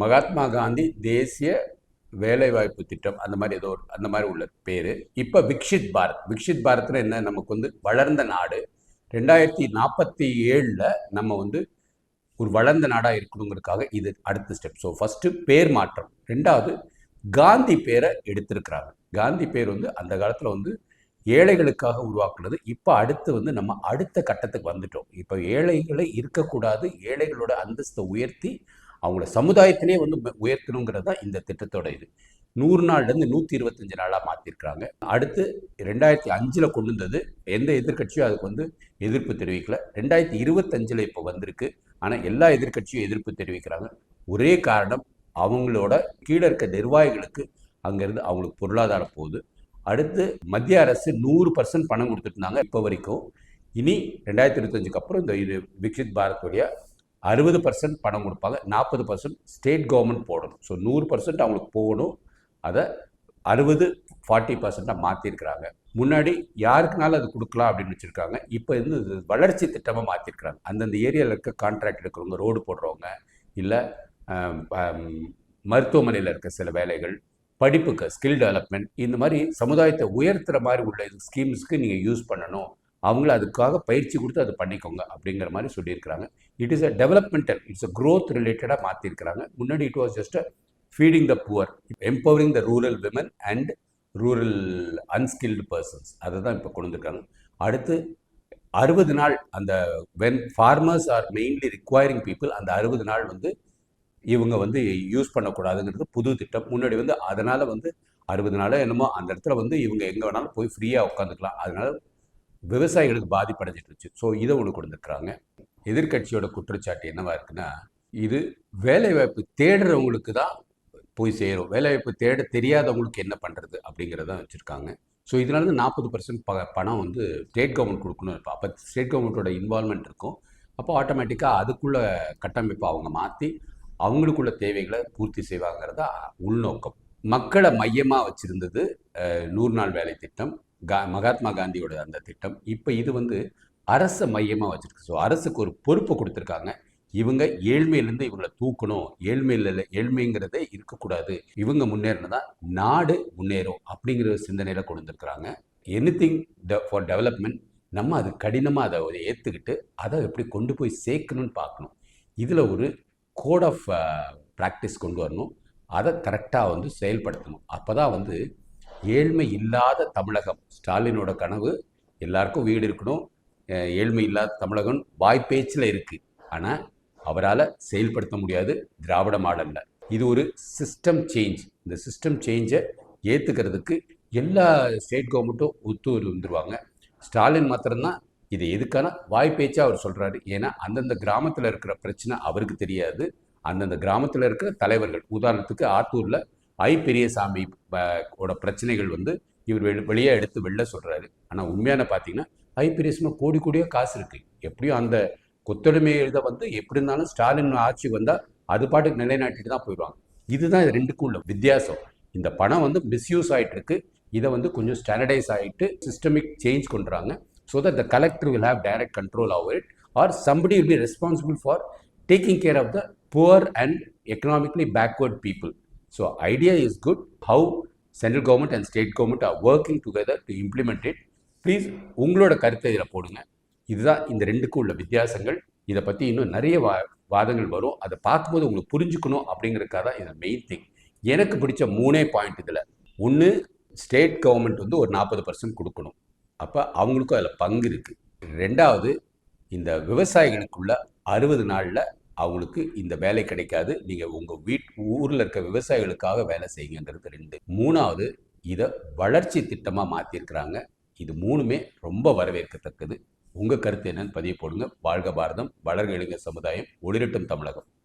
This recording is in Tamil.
மகாத்மா காந்தி தேசிய வேலைவாய்ப்பு திட்டம் அந்த மாதிரி ஏதோ அந்த மாதிரி உள்ள பேர். இப்போ விக்ஷித் பாரத். விக்ஷித் பாரத்னு என்ன, நமக்கு வந்து வளர்ந்த நாடு. 2047 நம்ம வந்து ஒரு வளர்ந்த நாடாக இருக்கணுங்கிறதுக்காக இது அடுத்த ஸ்டெப். ஸோ ஃபஸ்ட்டு பேர் மாற்றம். ரெண்டாவது காந்தி பேரை எடுத்திருக்கிறாங்க. காந்தி பேர் வந்து அந்த காலத்தில் வந்து ஏழைகளுக்காக உருவாக்குனது. இப்போ அடுத்து வந்து நம்ம அடுத்த கட்டத்துக்கு வந்துட்டோம். இப்போ ஏழைகளை இருக்கக்கூடாது, ஏழைகளோட அந்தஸ்தை உயர்த்தி அவங்கள சமுதாயத்திலே வந்து உயர்த்தணுங்கிறது தான் இந்த திட்டத்தோட இது. 100 நாள்லேருந்து 125 நாளாக மாற்றிருக்கிறாங்க. அடுத்து 2005 கொண்டு வந்தது. எந்த எதிர்கட்சியும் அதுக்கு வந்து எதிர்ப்பு தெரிவிக்கல. 2025 இப்போ வந்திருக்கு. ஆனால் எல்லா எதிர்கட்சியும் எதிர்ப்பு தெரிவிக்கிறாங்க. ஒரே காரணம், அவங்களோட கீழே இருக்க நிர்வாகிகளுக்கு அங்கேருந்து அவங்களுக்கு பொருளாதாரம் போகுது. அடுத்து மத்திய அரசு 100% பணம் கொடுத்துட்டு இருந்தாங்க இப்போ வரைக்கும். இனி 2025க்கு அப்புறம் இந்த இது விக்ஷித் பாரத்துடைய 60% பணம் கொடுப்பாங்க, 40% ஸ்டேட் கவர்மெண்ட் போடணும். ஸோ 100% அவங்களுக்கு போகணும். அதை 60-40% மாற்றிருக்கிறாங்க. முன்னாடி யாருக்குனாலும் அது கொடுக்கலாம் அப்படின்னு வச்சுருக்காங்க. இப்போ வந்து வளர்ச்சி திட்டமாக மாற்றிருக்கிறாங்க. அந்தந்த ஏரியாவில் இருக்க கான்ட்ராக்ட் எடுக்கிறவங்க, ரோடு போடுறவங்க, இல்லை மருத்துவமனையில் இருக்க சில வேலைகள், படிப்புக்கு ஸ்கில் டெவலப்மெண்ட், இந்த மாதிரி சமுதாயத்தை உயர்த்துற மாதிரி உள்ள ஸ்கீம்ஸ்க்கு நீங்கள் யூஸ் பண்ணணும். அவங்கள அதுக்காக பயிற்சி கொடுத்து அதை பண்ணிக்கோங்க அப்படிங்கிற மாதிரி சொல்லியிருக்கிறாங்க. It is a developmental, it's a growth ரிலேட்டடாக மாற்றிருக்கிறாங்க. முன்னாடி it was just feeding the poor, empowering the rural women and rural unskilled persons, அதை தான் இப்போ கொண்டு வந்துருக்காங்க. அடுத்து 60 நாள், அந்த when farmers are mainly requiring people, அந்த 60 நாள் வந்து இவங்க வந்து யூஸ் பண்ணக்கூடாதுங்கிறது புது திட்டம். முன்னாடி வந்து அதனால் வந்து 60 நாள் என்னமோ அந்த இடத்துல வந்து இவங்க எங்கே வேணாலும் போய் ஃப்ரீயாக உட்காந்துக்கலாம். அதனால் விவசாயிகளுக்கு பாதிப்படைஞ்சிட்டு இருந்துச்சு. ஸோ இதை ஒன்று கொடுத்துருக்குறாங்க. எதிர்கட்சியோட குற்றச்சாட்டு என்னவா இருக்குன்னா, இது வேலைவாய்ப்பு தேடுறவங்களுக்கு தான் போய் சேரும், வேலைவாய்ப்பு தேட தெரியாதவங்களுக்கு என்ன பண்ணுறது அப்படிங்கிறதான் வச்சுருக்காங்க. ஸோ இதனால வந்து 40% பணம் வந்து ஸ்டேட் கவர்மெண்ட் கொடுக்கணும். இப்போ அப்போ ஸ்டேட் கவர்மெண்ட்டோட இன்வால்மெண்ட் இருக்கும். அப்போ ஆட்டோமேட்டிக்காக அதுக்குள்ள கட்டமைப்பை அவங்க மாற்றி அவங்களுக்குள்ள தேவைகளை பூர்த்தி செய்வாங்கிறதா உள்நோக்கம். மக்களை மையமாக வச்சுருந்தது 100 நாள் வேலை திட்டம், மகாத்மா காந்தியோட அந்த திட்டம். இப்போ இது வந்து அரசை மையமாக வச்சுருக்கு. ஸோ அரசுக்கு ஒரு பொறுப்பை கொடுத்துருக்காங்க. இவங்க ஏழ்மையிலேருந்து இவங்களை தூக்கணும், ஏழ்மைங்கிறதே இருக்கக்கூடாது, இவங்க முன்னேறினதான் நாடு முன்னேறும் அப்படிங்கிற சிந்தனையில் கொண்டு வந்துருக்குறாங்க. எனிதிங் ஃபார் டெவலப்மெண்ட், நம்ம அது கடினமாக அதை ஏற்றுக்கிட்டு அதை எப்படி கொண்டு போய் சேர்க்கணும்னு பார்க்கணும். இதில் ஒரு கோட் ஆஃப் ப்ராக்டிஸ் கொண்டு வரணும். அதை கரெக்டாக வந்து செயல்படுத்தணும். அப்போ தான் வந்து ஏழ்மை இல்லாத தமிழகம், ஸ்டாலினோட கனவு எல்லாருக்கும் வீடு இருக்கணும், ஏழ்மை இல்லாத தமிழகம் வாய்ப்பேச்சில் இருக்குது. ஆனால் அவரால் செயல்படுத்த முடியாது திராவிட மாடலில். இது ஒரு சிஸ்டம் சேஞ்ச். இந்த சிஸ்டம் சேஞ்சை ஏற்றுக்கிறதுக்கு எல்லா ஸ்டேட் கவர்மெண்ட்டும் ஒத்து வந்துருவாங்க. ஸ்டாலின் மாத்திரம்தான் இது எதுக்கான வாய்ப்பேச்சாக அவர் சொல்கிறாரு. ஏன்னா அந்தந்த கிராமத்தில் இருக்கிற பிரச்சனை அவருக்கு தெரியாது. அந்தந்த கிராமத்தில் இருக்கிற தலைவர்கள், உதாரணத்துக்கு ஆத்தூரில் பெரியசாமி ஓட பிரச்சனைகள் வந்து இவர் வெளியே எடுத்து வெளில சொல்கிறாரு. ஆனால் உண்மையான பார்த்தீங்கன்னா பெரியசாமி கோடி கோடியாக காசு இருக்குது. எப்படியும் அந்த கொத்தடிமையை எழுத வந்து எப்படி இருந்தாலும் ஸ்டாலின் ஆட்சி வந்தால் அது பாட்டுக்கு நிலைநாட்டிட்டு தான் போயிடுவாங்க. இதுதான் இது ரெண்டுக்கும் உள்ள வித்தியாசம். இந்த பணம் வந்து மிஸ்யூஸ் ஆகிட்டு இருக்கு. இதை வந்து கொஞ்சம் ஸ்டாண்டர்டைஸ் ஆகிட்டு சிஸ்டமிக் சேஞ்ச் கொண்டுறாங்க. So that the collector will have direct control over it, or somebody will be responsible for taking care of the poor and economically backward people. So idea is good. How central government and state government are working together to implement it. Please உங்களோட கருத்தை இதில் போடுங்க. இதுதான் இந்த ரெண்டுக்கும் உள்ள வித்தியாசங்கள். இதை பற்றி இன்னும் நிறைய வாதங்கள் வரும். அதை பார்க்கும்போது உங்களுக்கு புரிஞ்சுக்கணும் அப்படிங்கிறதுக்காக தான் இது மெயின் திங். எனக்கு பிடிச்ச 3 பாயிண்ட் இதில். ஒன்று, ஸ்டேட் கவர்மெண்ட் வந்து ஒரு 40% கொடுக்கணும். அப்போ அவங்களுக்கும் அதில் பங்கு இருக்குது. ரெண்டாவது, இந்த விவசாயிகளுக்குள்ள 60 நாளில் அவங்களுக்கு இந்த வேலை கிடைக்காது, நீங்கள் உங்கள் ஊரில் இருக்க விவசாயிகளுக்காக வேலை செய்யுங்கிறது 2. மூணாவது, இதை வளர்ச்சி திட்டமாக மாற்றிருக்கிறாங்க. இது 3மே ரொம்ப வரவேற்கத்தக்கது. உங்கள் கருத்து என்னன்னு பதிவு போடுங்க. வாழ்க பாரதம், வளர்க இளைஞர் சமுதாயம், ஒளிரட்டும் தமிழகம்.